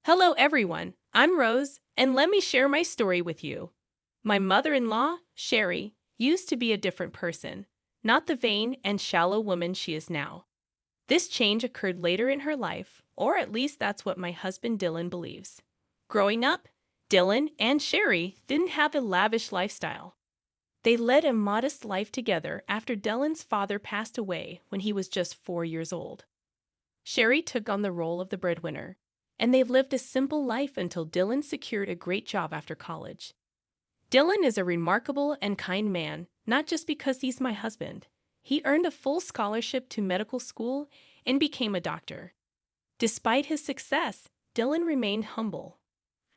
Hello, everyone. I'm Rose, and let me share my story with you. My mother-in-law, Sherry, used to be a different person, not the vain and shallow woman she is now. This change occurred later in her life, or at least that's what my husband Dylan believes. Growing up, Dylan and Sherry didn't have a lavish lifestyle. They led a modest life together after Dylan's father passed away when he was just 4 years old. Sherry took on the role of the breadwinner, and they lived a simple life until Dylan secured a great job after college. Dylan is a remarkable and kind man, not just because he's my husband. He earned a full scholarship to medical school and became a doctor. Despite his success, Dylan remained humble.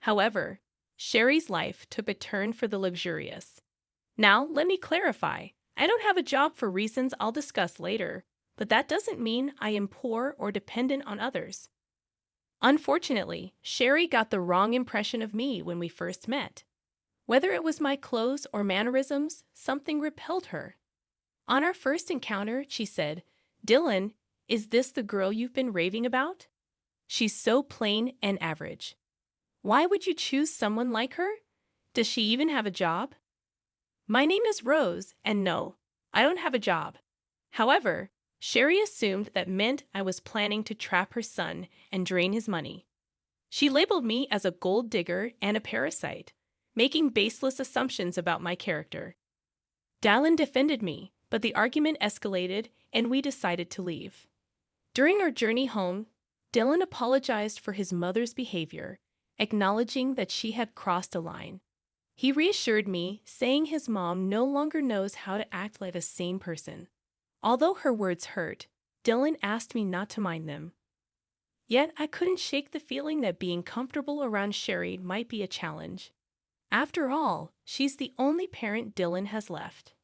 However, Sherry's life took a turn for the luxurious. Now, let me clarify. I don't have a job for reasons I'll discuss later, but that doesn't mean I am poor or dependent on others. Unfortunately, Sherry got the wrong impression of me when we first met. Whether it was my clothes or mannerisms, something repelled her. On our first encounter, she said, "Dylan, is this the girl you've been raving about? She's so plain and average. Why would you choose someone like her? Does she even have a job?" My name is Rose, and no, I don't have a job. However, Sherry assumed that meant I was planning to trap her son and drain his money. She labeled me as a gold digger and a parasite, making baseless assumptions about my character. Dylan defended me, but the argument escalated and we decided to leave. During our journey home, Dylan apologized for his mother's behavior, acknowledging that she had crossed a line. He reassured me, saying his mom no longer knows how to act like a sane person. Although her words hurt, Dylan asked me not to mind them. Yet I couldn't shake the feeling that being comfortable around Sherry might be a challenge. After all, she's the only parent Dylan has left.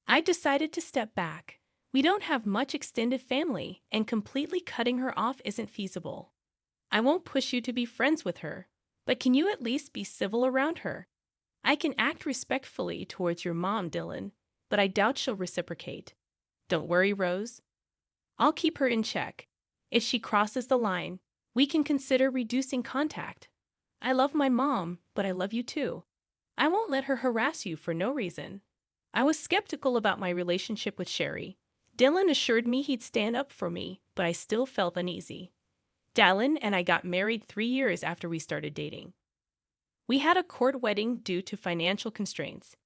I decided to step back. We don't have much extended family, and completely cutting her off isn't feasible. I won't push you to be friends with her, but can you at least be civil around her? I can act respectfully towards your mom, Dylan, but I doubt she'll reciprocate. Don't worry, Rose. I'll keep her in check. If she crosses the line, we can consider reducing contact. I love my mom, but I love you too. I won't let her harass you for no reason. I was skeptical about my relationship with Sherry. Dylan assured me he'd stand up for me, but I still felt uneasy. Dylan and I got married 3 years after we started dating. We had a court wedding due to financial constraints.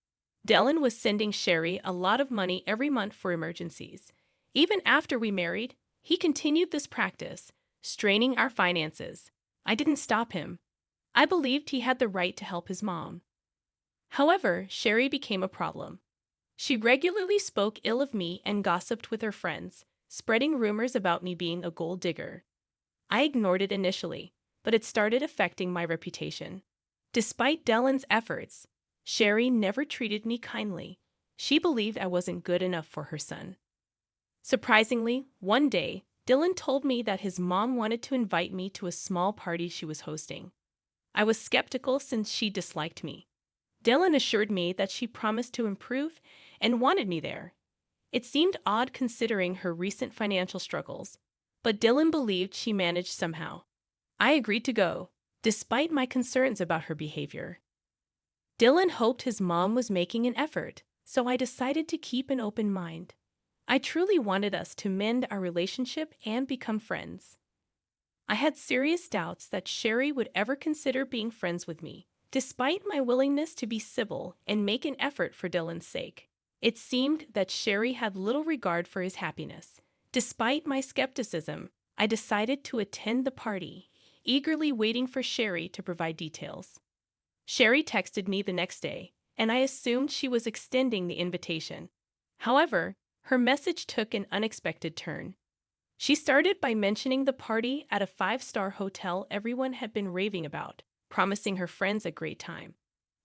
Dylan was sending Sherry a lot of money every month for emergencies. Even after we married, he continued this practice, straining our finances. I didn't stop him. I believed he had the right to help his mom. However, Sherry became a problem. She regularly spoke ill of me and gossiped with her friends, spreading rumors about me being a gold digger. I ignored it initially, but it started affecting my reputation. Despite Dylan's efforts, Sherry never treated me kindly. She believed I wasn't good enough for her son. Surprisingly, one day, Dylan told me that his mom wanted to invite me to a small party she was hosting. I was skeptical since she disliked me. Dylan assured me that she promised to improve and wanted me there. It seemed odd considering her recent financial struggles, but Dylan believed she managed somehow. I agreed to go, despite my concerns about her behavior. Dylan hoped his mom was making an effort, so I decided to keep an open mind. I truly wanted us to mend our relationship and become friends. I had serious doubts that Sherry would ever consider being friends with me, despite my willingness to be civil and make an effort for Dylan's sake. It seemed that Sherry had little regard for his happiness. Despite my skepticism, I decided to attend the party, eagerly waiting for Sherry to provide details. Sherry texted me the next day, and I assumed she was extending the invitation. However, her message took an unexpected turn. She started by mentioning the party at a 5-star hotel everyone had been raving about, promising her friends a great time.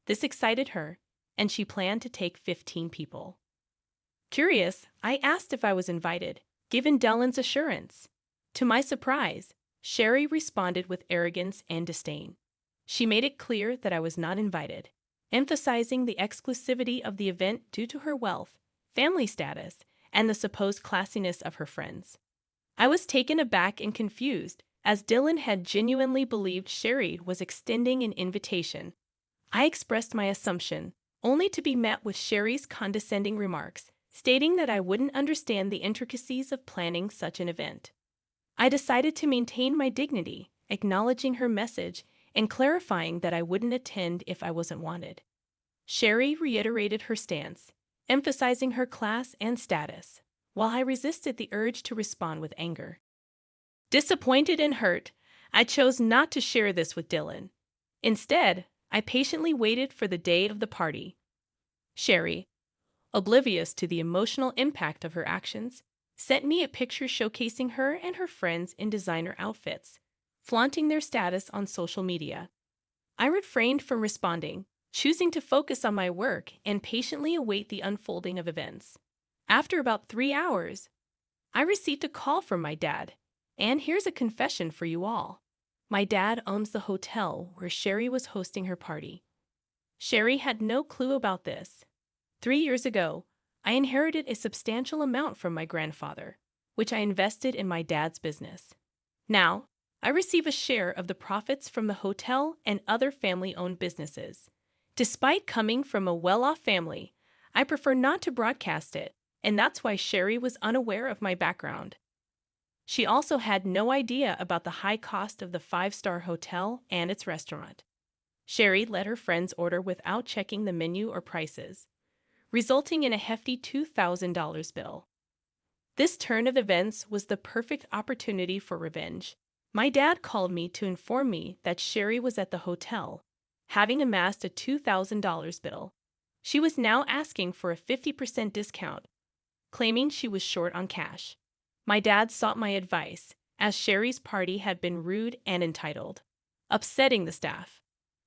This excited her, and she planned to take 15 people. Curious, I asked if I was invited, given Dylan's assurance. To my surprise, Sherry responded with arrogance and disdain. She made it clear that I was not invited, emphasizing the exclusivity of the event due to her wealth, family status, and the supposed classiness of her friends. I was taken aback and confused, as Dylan had genuinely believed Sherry was extending an invitation. I expressed my assumption, only to be met with Sherry's condescending remarks, stating that I wouldn't understand the intricacies of planning such an event. I decided to maintain my dignity, acknowledging her message and clarifying that I wouldn't attend if I wasn't wanted. Sherry reiterated her stance, emphasizing her class and status, while I resisted the urge to respond with anger. Disappointed and hurt, I chose not to share this with Dylan. Instead, I patiently waited for the day of the party. Sherry, oblivious to the emotional impact of her actions, sent me a picture showcasing her and her friends in designer outfits, flaunting their status on social media. I refrained from responding, choosing to focus on my work and patiently await the unfolding of events. After about 3 hours, I received a call from my dad, and here's a confession for you all. My dad owns the hotel where Sherry was hosting her party. Sherry had no clue about this. 3 years ago, I inherited a substantial amount from my grandfather, which I invested in my dad's business. Now, I receive a share of the profits from the hotel and other family-owned businesses. Despite coming from a well-off family, I prefer not to broadcast it, and that's why Sherry was unaware of my background. She also had no idea about the high cost of the 5-star hotel and its restaurant. Sherry let her friends order without checking the menu or prices, resulting in a hefty $2,000 bill. This turn of events was the perfect opportunity for revenge. My dad called me to inform me that Sherry was at the hotel, having amassed a $2,000 bill. She was now asking for a 50% discount, claiming she was short on cash. My dad sought my advice, as Sherry's party had been rude and entitled, upsetting the staff.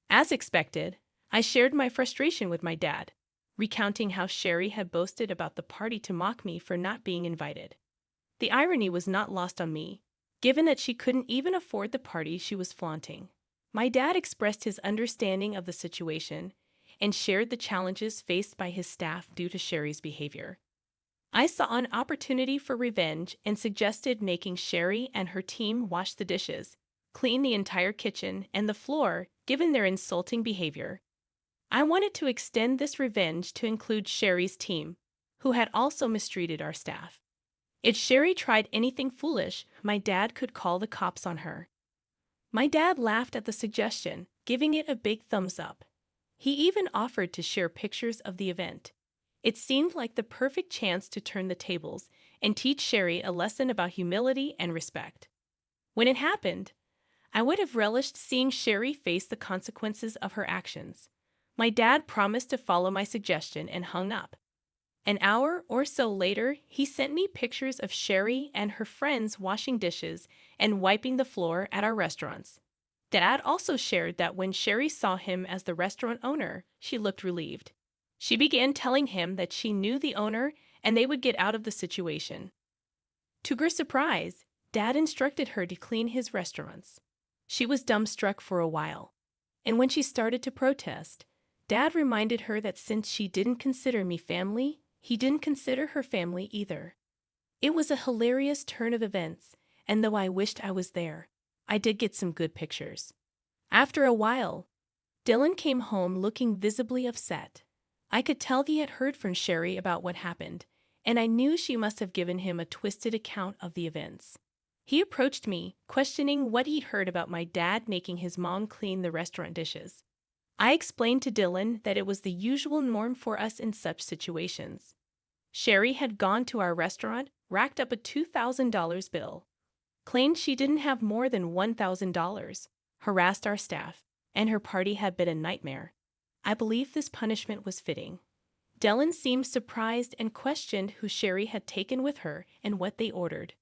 As expected, I shared my frustration with my dad, recounting how Sherry had boasted about the party to mock me for not being invited. The irony was not lost on me, given that she couldn't even afford the party she was flaunting. My dad expressed his understanding of the situation and shared the challenges faced by his staff due to Sherry's behavior. I saw an opportunity for revenge and suggested making Sherry and her team wash the dishes, clean the entire kitchen and the floor, given their insulting behavior. I wanted to extend this revenge to include Sherry's team, who had also mistreated our staff. If Sherry tried anything foolish, my dad could call the cops on her. My dad laughed at the suggestion, giving it a big thumbs up. He even offered to share pictures of the event. It seemed like the perfect chance to turn the tables and teach Sherry a lesson about humility and respect. When it happened, I would have relished seeing Sherry face the consequences of her actions. My dad promised to follow my suggestion and hung up. An hour or so later, he sent me pictures of Sherry and her friends washing dishes and wiping the floor at our restaurants. Dad also shared that when Sherry saw him as the restaurant owner, she looked relieved. She began telling him that she knew the owner and they would get out of the situation. To her surprise, Dad instructed her to clean his restaurants. She was dumbstruck for a while, and when she started to protest, Dad reminded her that since she didn't consider me family, he didn't consider her family either. It was a hilarious turn of events, and though I wished I was there, I did get some good pictures. After a while, Dylan came home looking visibly upset. I could tell he had heard from Sherry about what happened, and I knew she must have given him a twisted account of the events. He approached me, questioning what he'd heard about my dad making his mom clean the restaurant dishes. I explained to Dylan that it was the usual norm for us in such situations. Sherry had gone to our restaurant, racked up a $2,000 bill, claimed she didn't have more than $1,000, harassed our staff, and her party had been a nightmare. I believe this punishment was fitting. Dylan seemed surprised and questioned who Sherry had taken with her and what they ordered.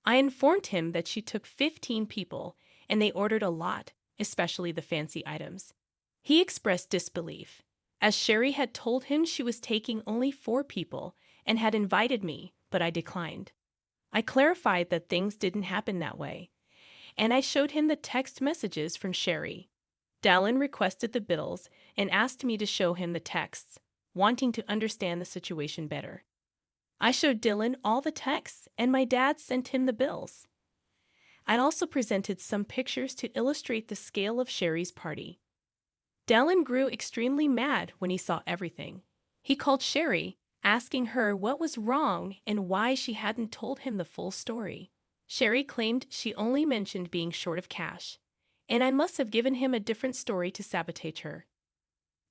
I informed him that she took 15 people, and they ordered a lot, especially the fancy items. He expressed disbelief, as Sherry had told him she was taking only 4 people and had invited me, but I declined. I clarified that things didn't happen that way, and I showed him the text messages from Sherry. Dylan requested the bills and asked me to show him the texts, wanting to understand the situation better. I showed Dylan all the texts, and my dad sent him the bills. I also presented some pictures to illustrate the scale of Sherry's party. Dylan grew extremely mad when he saw everything. He called Sherry, asking her what was wrong and why she hadn't told him the full story. Sherry claimed she only mentioned being short of cash, and I must have given him a different story to sabotage her.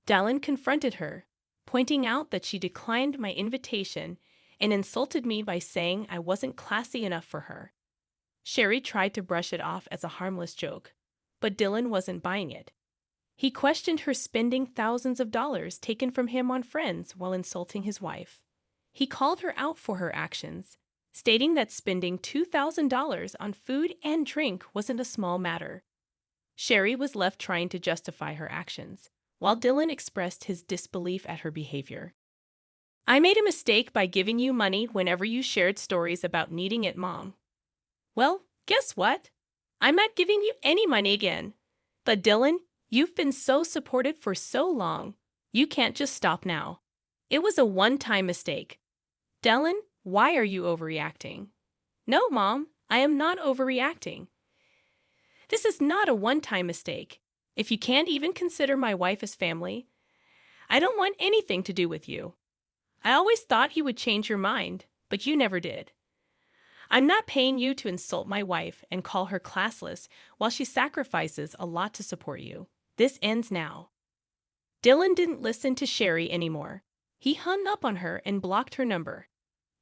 Dylan confronted her, pointing out that she declined my invitation and insulted me by saying I wasn't classy enough for her. Sherry tried to brush it off as a harmless joke, but Dylan wasn't buying it. He questioned her spending thousands of dollars taken from him on friends while insulting his wife. He called her out for her actions, stating that spending $2,000 on food and drink wasn't a small matter. Sherry was left trying to justify her actions, while Dylan expressed his disbelief at her behavior. I made a mistake by giving you money whenever you shared stories about needing it, Mom. Well, guess what? I'm not giving you any money again. But Dylan, you've been so supportive for so long. You can't just stop now. It was a one-time mistake. Dylan, why are you overreacting? No, Mom, I am not overreacting. This is not a one-time mistake. If you can't even consider my wife as family, I don't want anything to do with you. I always thought you would change your mind, but you never did. I'm not paying you to insult my wife and call her classless while she sacrifices a lot to support you. This ends now. Dylan didn't listen to Sherry anymore. He hung up on her and blocked her number.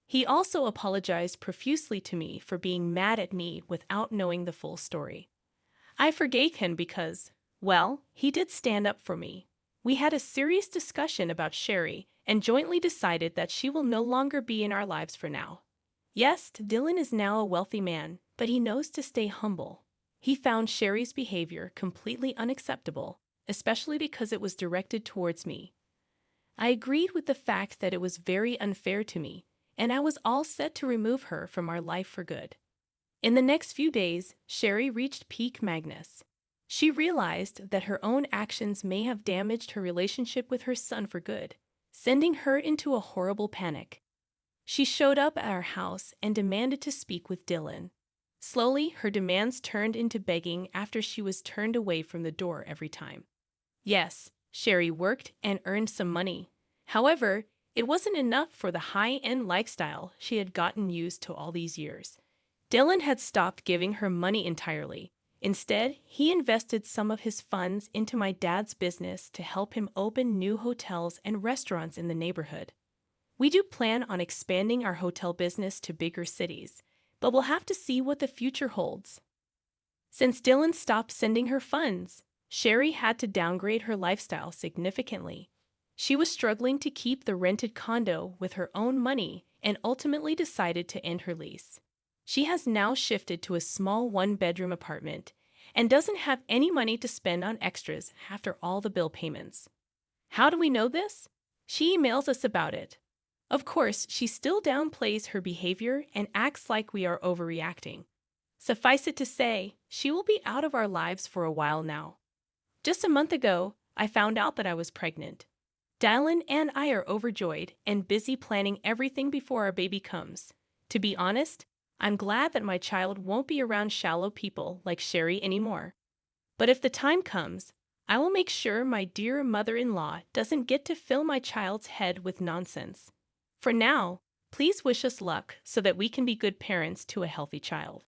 He also apologized profusely to me for being mad at me without knowing the full story. I forgave him because, well, he did stand up for me. We had a serious discussion about Sherry and jointly decided that she will no longer be in our lives for now. Yes, Dylan is now a wealthy man, but he knows to stay humble. He found Sherry's behavior completely unacceptable, especially because it was directed towards me. I agreed with the fact that it was very unfair to me, and I was all set to remove her from our life for good. In the next few days, Sherry reached peak madness. She realized that her own actions may have damaged her relationship with her son for good, sending her into a horrible panic. She showed up at our house and demanded to speak with Dylan. Slowly, her demands turned into begging after she was turned away from the door every time. Yes, Sherry worked and earned some money. However, it wasn't enough for the high-end lifestyle she had gotten used to all these years. Dylan had stopped giving her money entirely. Instead, he invested some of his funds into my dad's business to help him open new hotels and restaurants in the neighborhood. We do plan on expanding our hotel business to bigger cities, but we'll have to see what the future holds. Since Dylan stopped sending her funds, Sherry had to downgrade her lifestyle significantly. She was struggling to keep the rented condo with her own money and ultimately decided to end her lease. She has now shifted to a small one-bedroom apartment and doesn't have any money to spend on extras after all the bill payments. How do we know this? She emails us about it. Of course, she still downplays her behavior and acts like we are overreacting. Suffice it to say, she will be out of our lives for a while now. Just a month ago, I found out that I was pregnant. Dylan and I are overjoyed and busy planning everything before our baby comes. To be honest, I'm glad that my child won't be around shallow people like Sherry anymore. But if the time comes, I will make sure my dear mother-in-law doesn't get to fill my child's head with nonsense. For now, please wish us luck so that we can be good parents to a healthy child.